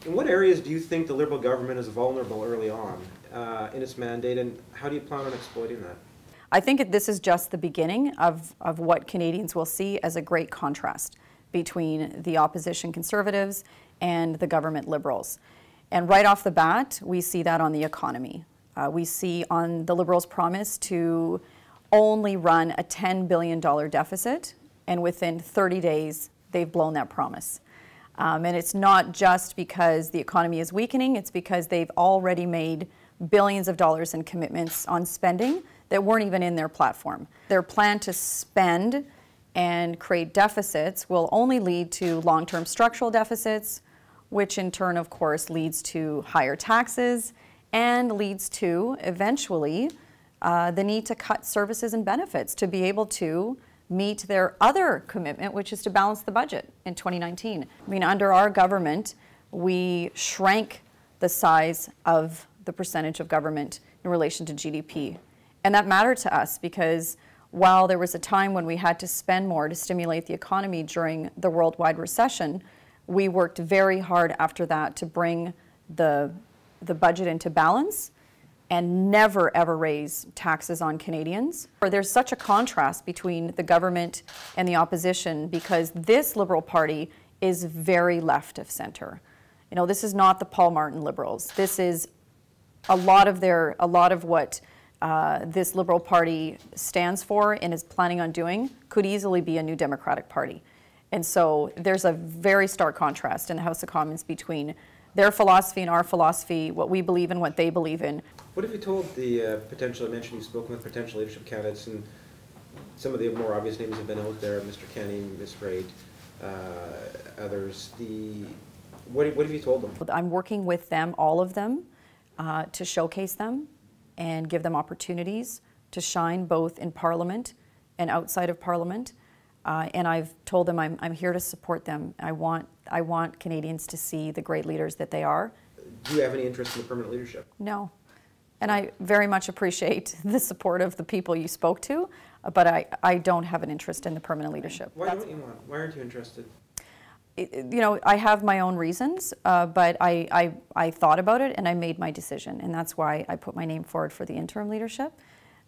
In what areas do you think the Liberal government is vulnerable early on in its mandate, and how do you plan on exploiting that? I think this is just the beginning of what Canadians will see as a great contrast between the opposition Conservatives and the government Liberals. And right off the bat, we see that on the economy. We see on the Liberals' promise to only run a $10 billion deficit, and within 30 days, they've blown that promise. And it's not just because the economy is weakening, it's because they've already made billions of dollars in commitments on spending that weren't even in their platform. Their plan to spend and create deficits will only lead to long-term structural deficits, which in turn, of course, leads to higher taxes and leads to, eventually, the need to cut services and benefits to be able to meet their other commitment, which is to balance the budget in 2019. I mean, under our government, we shrank the size of the percentage of government in relation to GDP. And that mattered to us because while there was a time when we had to spend more to stimulate the economy during the worldwide recession, we worked very hard after that to bring the budget into balance and never ever raise taxes on Canadians. There's such a contrast between the government and the opposition because this Liberal Party is very left of centre. You know, this is not the Paul Martin Liberals. This is a lot of what this Liberal Party stands for and is planning on doing could easily be a new Democratic Party. And so there's a very stark contrast in the House of Commons between their philosophy and our philosophy, what we believe in, what they believe in. What have you told the potential, I mentioned you've spoken with potential leadership candidates, and some of the more obvious names have been out there, Mr. Kenny, Ms. Reid, others. What have you told them? I'm working with them, all of them, to showcase them and give them opportunities to shine both in Parliament and outside of Parliament. And I've told them I'm here to support them. I want Canadians to see the great leaders that they are. Do you have any interest in the permanent leadership? No. And I very much appreciate the support of the people you spoke to, but I don't have an interest in the permanent leadership. Why don't you want? Why aren't you interested? You know, I have my own reasons, but I thought about it and I made my decision, and that's why I put my name forward for the interim leadership.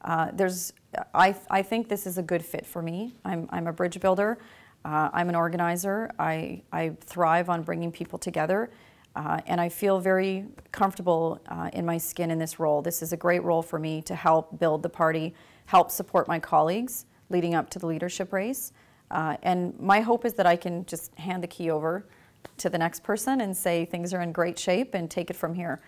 I think this is a good fit for me. I'm a bridge builder. I'm an organizer. I thrive on bringing people together, and I feel very comfortable in my skin in this role. This is a great role for me to help build the party, help support my colleagues leading up to the leadership race. And my hope is that I can just hand the key over to the next person and say things are in great shape and take it from here.